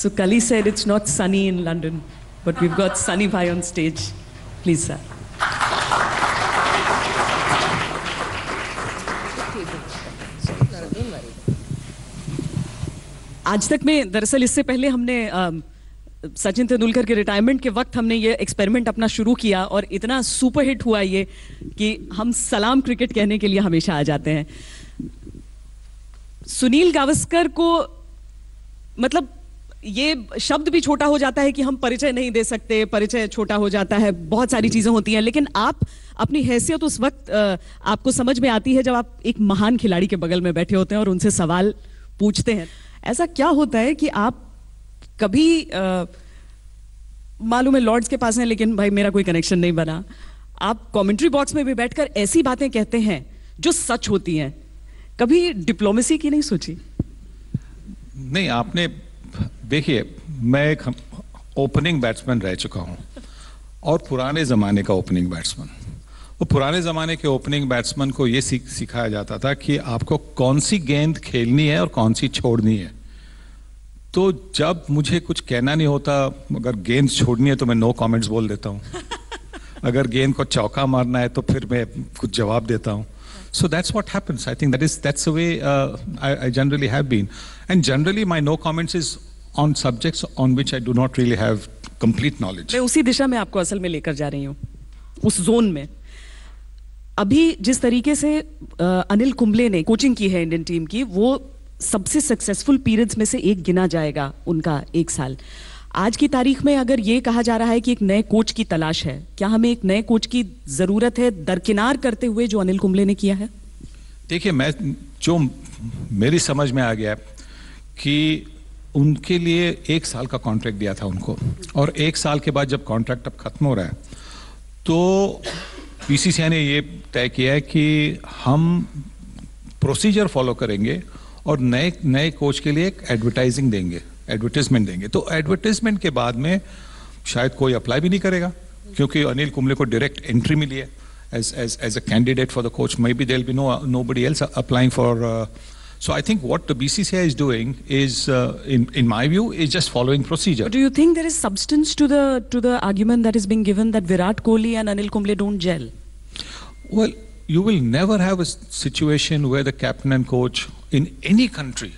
So Kali said it's not sunny in London, but we've got Sunny Bhai on stage. Please, sir. आज तक में दरअसल इससे पहले हमने सचिन तेंदुलकर के रिटायरमेंट के वक्त हमने ये एक्सपेरिमेंट अपना शुरू किया और इतना सुपर हिट हुआ ये कि हम सलाम क्रिकेट कहने के लिए हमेशा आ जाते हैं. सुनील गावस्कर को मतलब ये शब्द भी छोटा हो जाता है कि हम परिचय नहीं दे सकते, परिचय छोटा हो जाता है, बहुत सारी चीजें होती हैं, लेकिन आप अपनी हैसियत उस वक्त आपको समझ में आती है जब आप एक महान खिलाड़ी के बगल में बैठे होते हैं और उनसे सवाल पूछते हैं. ऐसा क्या होता है कि आप कभी मालूम है लॉर्ड्स के पास हैं लेकिन भाई मेरा कोई कनेक्शन नहीं बना, आप कमेंट्री बॉक्स में भी बैठकर ऐसी बातें कहते हैं जो सच होती हैं, कभी डिप्लोमेसी की नहीं सोची? नहीं, आपने देखिए, मैं एक ओपनिंग बैट्समैन रह चुका हूं और पुराने जमाने का ओपनिंग बैट्समैन. वो पुराने जमाने के ओपनिंग बैट्समैन को ये सिखाया जाता था कि आपको कौन सी गेंद खेलनी है और कौन सी छोड़नी है. तो जब मुझे कुछ कहना नहीं होता, अगर गेंद छोड़नी है तो मैं नो कमेंट्स बोल देता हूँ. अगर गेंद को चौका मारना है तो फिर मैं कुछ जवाब देता हूँ. So that's what happens. I think that's the way I generally have been. And generally my no comments is on subjects on which I do not really have complete knowledge. मैं उसी दिशा में आपको असल में लेकर जा रही हूँ, उस जोन में. अभी जिस तरीके से अनिल कुंबले ने कोचिंग की है इंडियन टीम की, वो सबसे सक्सेसफुल पीरियड्स में से एक गिना जाएगा उनका 1 साल. आज की तारीख में अगर ये कहा जा रहा है कि एक नए कोच की तलाश है, क्या हमें एक नए कोच की जरूरत है दरकिनार करते हुए जो अनिल कुंबले ने किया है? देखिए, जो मेरी समझ में आ गया कि उनके लिए 1 साल का कॉन्ट्रैक्ट दिया था उनको, और 1 साल के बाद जब कॉन्ट्रैक्ट अब खत्म हो रहा है तो बीसीसीआई ने ये तय किया है कि हम प्रोसीजर फॉलो करेंगे और नए कोच के लिए एक एडवर्टाइजमेंट देंगे. तो एडवर्टाइजमेंट के बाद में शायद कोई अप्लाई भी नहीं करेगा, क्योंकि अनिल कुंबले को डायरेक्ट एंट्री मिली है as a candidate for the coach. Maybe there'll be nobody else applying for. So I think what the BCCI is doing is, in my view, is just following procedure. Do you think there is substance to the argument that is being given that Virat Kohli and Anil Kumble don't gel? Well, you will never have a situation where the captain and coach in any country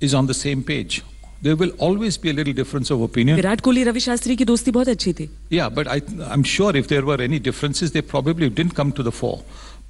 is on the same page. There will always be a little difference of opinion. Virat Kohli Ravi Shastri की दोस्ती बहुत अच्छी थी. Yeah, but I'm sure if there were any differences, they probably didn't come to the fore.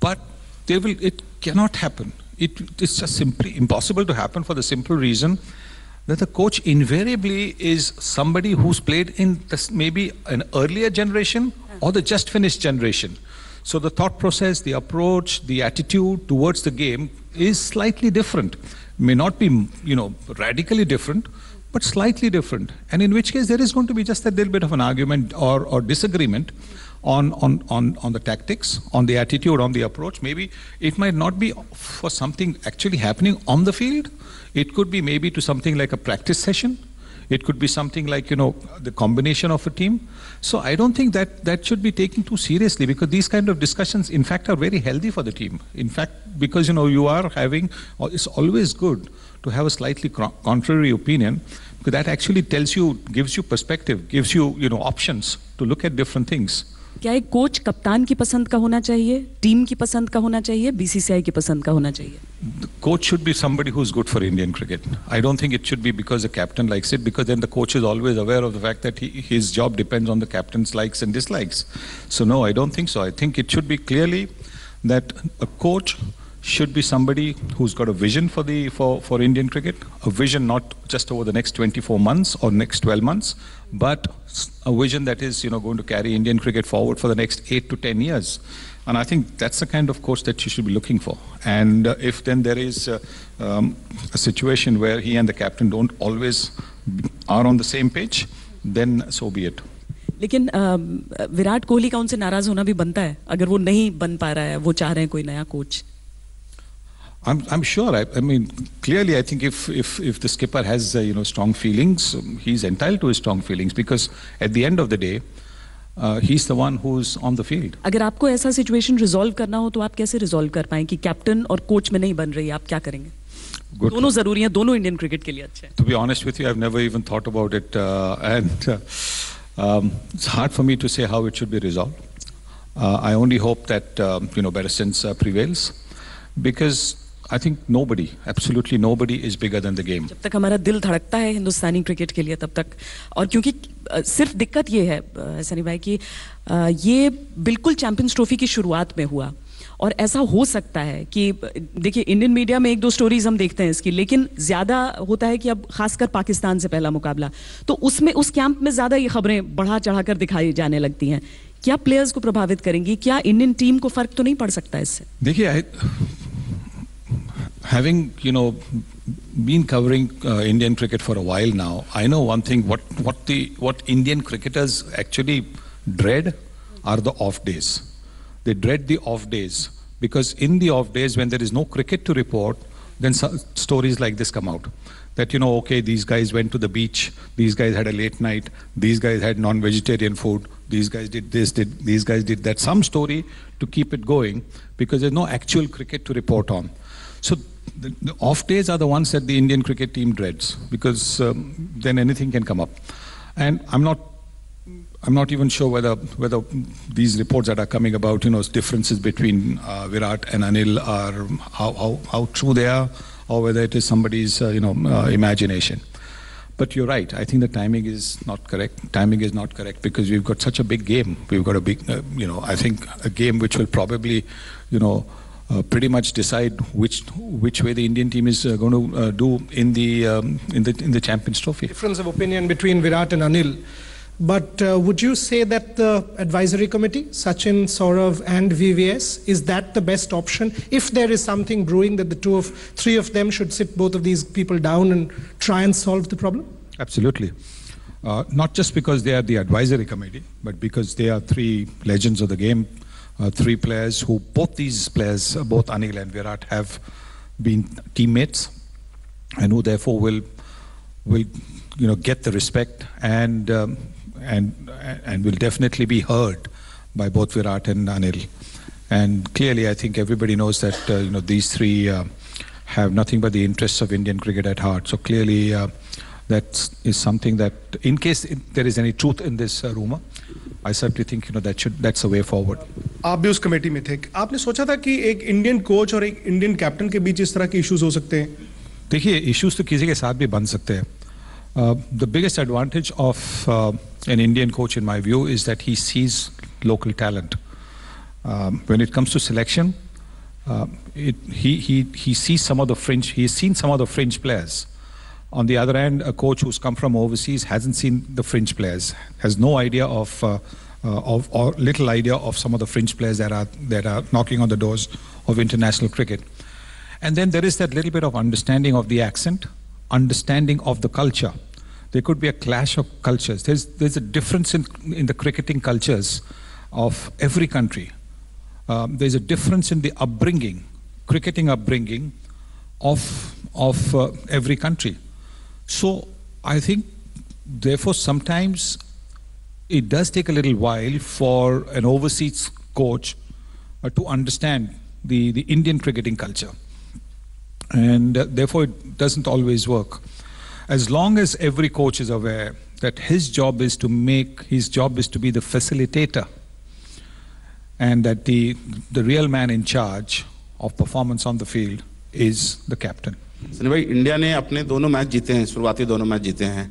But it cannot happen. It's just simply impossible to happen for the simple reason that the coach invariably is somebody who's played in maybe an earlier generation or the just finished generation. So the thought process, the approach, the attitude towards the game is slightly different. May not be, radically different, but slightly different. And in which case there is going to be just a little bit of an argument or disagreement on the tactics, on the attitude, on the approach. Maybe it might not be for something actually happening on the field. It could be maybe to something like a practice session. It could be something like, the combination of a team. So I don't think that should be taken too seriously, because these kind of discussions, in fact, are very healthy for the team. In fact, because, you are having, it's always good to have a slightly contrary opinion, because that actually gives you perspective, gives you, options to look at different things. क्या एक coach कप्तान की पसंद का होना चाहिए, team की पसंद का होना चाहिए, बीसीसीआई की पसंद का होना चाहिए? The coach should be somebody who's good for Indian cricket. I don't think it should be because the captain likes it, because then the coach is always aware of the fact that his job depends on the captain's likes and dislikes. So no, I don't think so. I think it should be clearly that a coach should be somebody who's got a vision for Indian cricket, a vision not just over the next 24 months or next 12 months, but a vision that is going to carry Indian cricket forward for the next 8 to 10 years. And I think that's the kind of coach that you should be looking for. And if then there is a situation where he and the captain don't always are on the same page, then so be it. लेकिन विराट कोहली का उनसे नाराज होना भी बनता है अगर वो नहीं बन पा रहा है, वो चाह रहे हैं कोई नया coach. I'm sure. I mean, clearly, I think if the skipper has strong feelings, he's entitled to his strong feelings, because at the end of the day, he's the one who's on the field. अगर आपको ऐसा situation resolve करना हो तो आप कैसे resolve कर पाएं कि कैप्टन और कोच में नहीं बन रही, आप क्या करेंगे? Good. दोनों जरूरी हैं, दोनों इंडियन क्रिकेट के लिए अच्छे हैं. To be honest with you, I've never even thought about it, it's hard for me to say how it should be resolved. I only hope that better sense prevails, because I think nobody, absolutely nobody, is bigger than the game. जब तक हमारा दिल धड़कता है हिंदुस्तानी cricket के लिए तब तक, और क्योंकि सिर्फ दिक्कत ये है सनी भाई कि ये बिल्कुल चैंपियंस ट्रॉफी की शुरुआत में हुआ, और ऐसा हो सकता है कि देखिए इंडियन मीडिया में एक दो स्टोरीज हम देखते हैं इसकी, लेकिन ज्यादा होता है कि अब खासकर पाकिस्तान से पहला मुकाबला, तो उसमें उस कैंप में ज्यादा ये खबरें बढ़ा चढ़ाकर दिखाई जाने लगती हैं. क्या प्लेयर्स को प्रभावित करेंगी? क्या इंडियन टीम को फर्क तो नहीं पड़ सकता इससे? देखिए, having been covering Indian cricket for a while now, I know one thing. What Indian cricketers actually dread are the off days. They dread the off days, because in the off days when there is no cricket to report, then stories like this come out. That okay, these guys went to the beach, these guys had a late night, these guys had non-vegetarian food, these guys did this, these guys did that. Some story to keep it going, because there's no actual cricket to report on. So the off days are the ones that the Indian cricket team dreads, because then anything can come up. And I'm not even sure whether these reports that are coming about, differences between Virat and Anil are how true they are, or whether it is somebody's imagination. But you're right. I think the timing is not correct. Timing is not correct, because we've got such a big game. We've got a big, I think a game which will probably, pretty much decide which way the Indian team is going to do in the Champions Trophy. Difference of opinion between Virat and Anil. But would you say that the advisory committee, Sachin, Saurav and VVS, is that the best option? If there is something brewing, that the three of them should sit both of these people down and try and solve the problem? Absolutely. Not just because they are the advisory committee, but because they are three legends of the game, three players who, both these players, both Anil and Virat, have been teammates, and who therefore will get the respect and will definitely be heard by both Virat and Anil. And clearly, I think everybody knows that these three have nothing but the interests of Indian cricket at heart. So clearly, that is something that, in case there is any truth in this rumor, I certainly think that's a way forward. आप भी उस committee में थे. आपने सोचा था कि एक इंडियन कोच और एक इंडियन कैप्टन के बीच इस तरह के इश्यूज हो सकते हैं? देखिए, इश्यूज तो किसी के साथ भी बन सकते हैं. The biggest advantage of an Indian coach, in my view, is that he sees local talent. When it comes to selection, he sees some of the fringe. He's seen some of the fringe players. On the other hand, a coach who's come from overseas hasn't seen the fringe players, has no idea or little idea of some of the fringe players that are knocking on the doors of international cricket. And then there is that little bit of understanding of the accent, understanding of the culture. There could be a clash of cultures. There's a difference in the cricketing cultures of every country. There's a difference in the upbringing, cricketing upbringing of every country. So I think, therefore, sometimes it does take a little while for an overseas coach to understand the Indian cricketing culture. And therefore, it doesn't always work. As long as every coach is aware that his job is to be the facilitator, and that the real man in charge of performance on the field is the captain. Sunny भाई, India ने अपने दोनों match जीते हैं, शुरुआती दोनों match जीते हैं.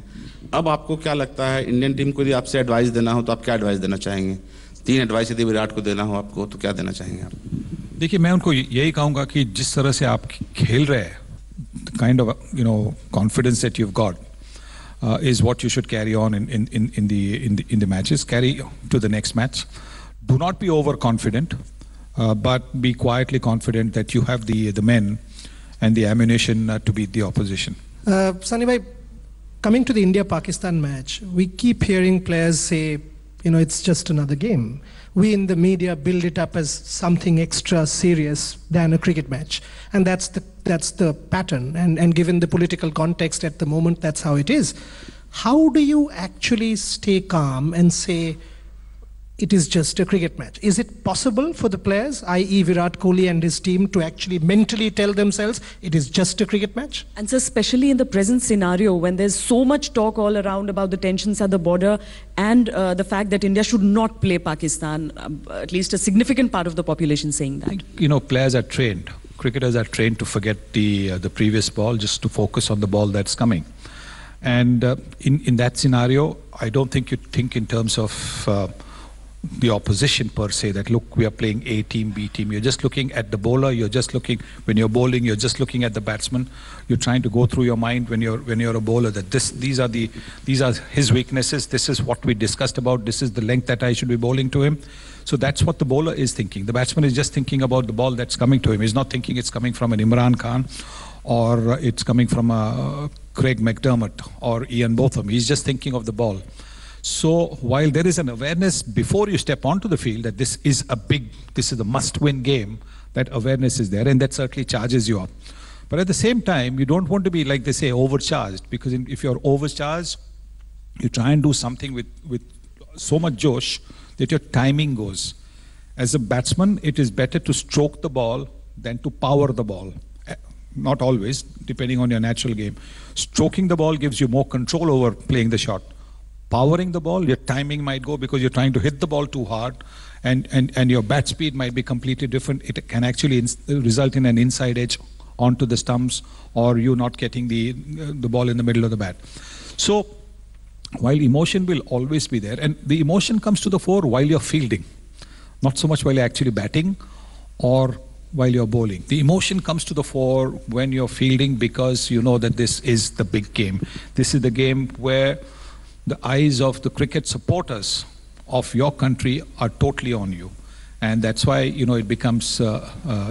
अब आपको क्या लगता है, इंडियन टीम को यदि आपसे एडवाइस देना हो तो आप क्या एडवाइस देना चाहेंगे? 3 एडवाइस यदि विराट को देना हो आपको तो क्या देना चाहेंगे आप? देखिए, मैं उनको यही कहूँगा कि जिस तरह से आप खेल रहे हैं, kind of confidence that you've got is what you should carry on in the matches. Carry to the next match. Do not be overconfident, but be quietly confident that you have the men and the ammunition to beat the opposition. Sunny bhai, coming to the India-Pakistan match, we keep hearing players say, it's just another game. We in the media build it up as something extra serious than a cricket match. And that's the pattern. And given the political context at the moment, that's how it is. How do you actually stay calm and say, it is just a cricket match. Is it possible for the players, i.e. Virat Kohli and his team, to actually mentally tell themselves it is just a cricket match? And so especially in the present scenario when there's so much talk all around about the tensions at the border and the fact that India should not play Pakistan, at least a significant part of the population saying that. You know, players are trained. Cricketers are trained to forget the previous ball, just to focus on the ball that's coming. And in that scenario, I don't think you think in terms of the opposition per se, that look, we are playing A team, B team. You're just looking at the bowler. You're just looking, when you're bowling, you're just looking at the batsman. You're trying to go through your mind when you're a bowler that these are his weaknesses. This is what we discussed about. This is the length that I should be bowling to him. So that's what the bowler is thinking. The batsman is just thinking about the ball that's coming to him. He's not thinking it's coming from an Imran Khan or it's coming from a Craig McDermott or Ian Botham. He's just thinking of the ball. So while there is an awareness before you step onto the field that this is a must-win game, that awareness is there, and that certainly charges you up. But at the same time, you don't want to be, like they say, overcharged, because if you're overcharged, you try and do something with so much josh that your timing goes. As a batsman, it is better to stroke the ball than to power the ball. Not always, depending on your natural game. Stroking the ball gives you more control over playing the shot. Powering the ball, your timing might go because you're trying to hit the ball too hard, and your bat speed might be completely different. It can actually result in an inside edge onto the stumps, or you not getting the ball in the middle of the bat. So while emotion will always be there, and the emotion comes to the fore while you're fielding, not so much while you're actually batting or while you're bowling. The emotion comes to the fore when you're fielding, because you know that this is the big game. This is the game where the eyes of the cricket supporters of your country are totally on you, and that's why, you know, it becomes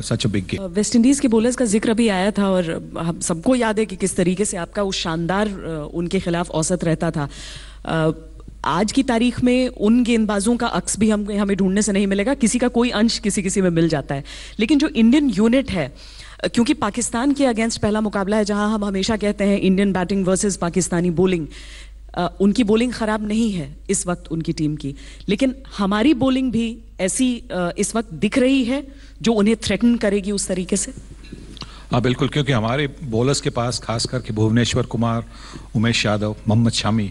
such a big game. West Indies के bowlers का जिक्र भी आया था, और हम सबको याद है कि किस तरीके से आपका वो शानदार उनके खिलाफ औसत रहता था. आज की तारीख में उन गेंदबाजों का अक्स भी हमें ढूंढने से नहीं मिलेगा. किसी का कोई अंश किसी में मिल जाता है, लेकिन जो इंडियन यूनिट है, क्योंकि पाकिस्तान के अगेंस्ट पहला मुकाबला है, जहां हम हमेशा कहते हैं Indian batting versus Pakistani bowling, उनकी बॉलिंग खराब नहीं है इस वक्त उनकी टीम की, लेकिन हमारी बॉलिंग भी ऐसी इस वक्त दिख रही है जो उन्हें थ्रेटन करेगी उस तरीके से. हाँ बिल्कुल, क्योंकि हमारे बॉलर्स के पास, खास करके भुवनेश्वर कुमार, उमेश यादव, मोहम्मद शामी,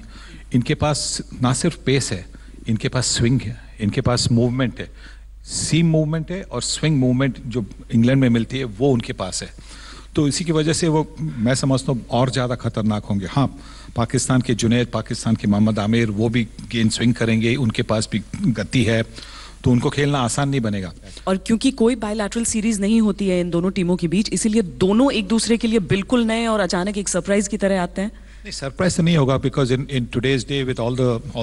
इनके पास ना सिर्फ पेस है, इनके पास स्विंग है, इनके पास मूवमेंट है, सीम मूवमेंट है, और स्विंग मूवमेंट जो इंग्लैंड में मिलती है वो उनके पास है. तो इसी की वजह से वो, मैं समझता हूँ, और ज़्यादा खतरनाक होंगे. हाँ, पाकिस्तान के जुनैद, पाकिस्तान के मोहम्मद आमिर, वो भी गेंद स्विंग करेंगे, उनके पास भी गति है, तो उनको खेलना आसान नहीं बनेगा. और क्योंकि कोई बायलैटरल सीरीज नहीं होती है इन दोनों टीमों के बीच, इसीलिए दोनों एक दूसरे के लिए बिल्कुल नए और अचानक एक सरप्राइज की तरह आते हैं. नहीं, सरप्राइज तो नहीं होगा, because in today's day with all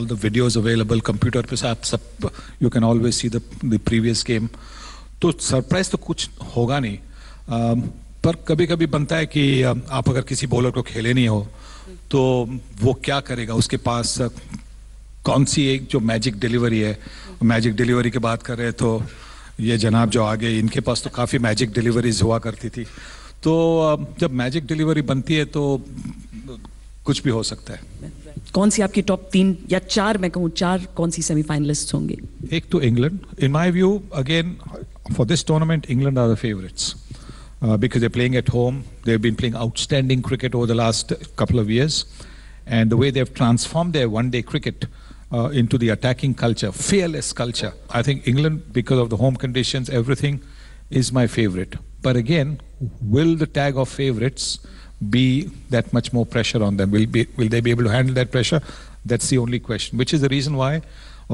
the videos available computer पे, आप सब you can always see the previous game, तो सरप्राइज तो कुछ होगा नहीं. पर कभी कभी बनता है कि आप अगर किसी बॉलर को खेले नहीं हो तो वो क्या करेगा, उसके पास कौन सी एक जो मैजिक डिलीवरी है. मैजिक डिलीवरी की बात कर रहे हैं तो ये जनाब जो आगे, इनके पास तो काफ़ी मैजिक डिलीवरीज हुआ करती थी. तो जब मैजिक डिलीवरी बनती है तो कुछ भी हो सकता है. कौन सी आपकी टॉप 3 या 4, मैं कहूँ 4, कौन सी सेमीफाइनलिस्ट होंगे? एक तो England. In my view, again for this tournament, England are the favourites. Because they're playing at home, they've been playing outstanding cricket over the last couple of years, and the way they've transformed their one-day cricket into the attacking culture, fearless culture. I think England, because of the home conditions, everything, is my favorite. But again, will the tag of favorites be that much more pressure on them? Will they be able to handle that pressure? That's the only question. Which is the reason why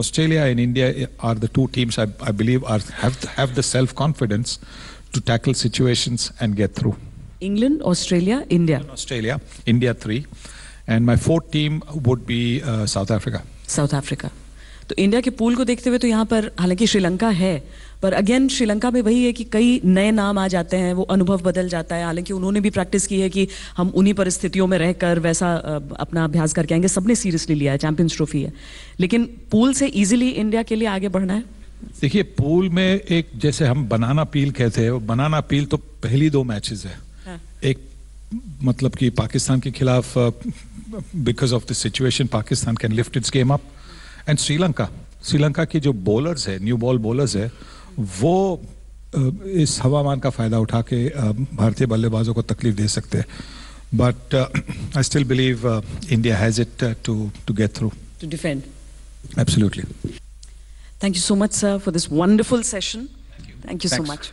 Australia and India are the two teams I believe have the self-confidence to tackle situations and get through. England, Australia, India. Australia, India 3, and my 4th team would be South Africa. South Africa. तो India के pool को देखते हुए तो यहाँ पर हालांकि श्रीलंका है, पर अगेन श्रीलंका में वही है कि कई नए नाम आ जाते हैं, वो अनुभव बदल जाता है. हालांकि उन्होंने भी प्रैक्टिस की है कि हम उन्हीं परिस्थितियों में रहकर वैसा अपना अभ्यास करके आएंगे. सबने सीरियसली लिया है, चैंपियंस ट्रॉफी है, लेकिन पूल से इजीली इंडिया के लिए आगे बढ़ना है. देखिए, पूल में एक, जैसे हम बनाना पील कहते हैं, बनाना पील तो पहली 2 मैचेस है. हाँ. एक मतलब कि पाकिस्तान के खिलाफ, because of the situation, Pakistan can lift it's game up, and Sri Lanka Sri Lanka की जो बॉलर्स है, न्यू बॉल बॉलर्स है, वो इस हवामान का फ़ायदा उठा के भारतीय बल्लेबाजों को तकलीफ दे सकते हैं. But I still believe India has it to get through. To defend. Absolutely. Thank you so much, sir, for this wonderful session. Thank you so Thanks. much.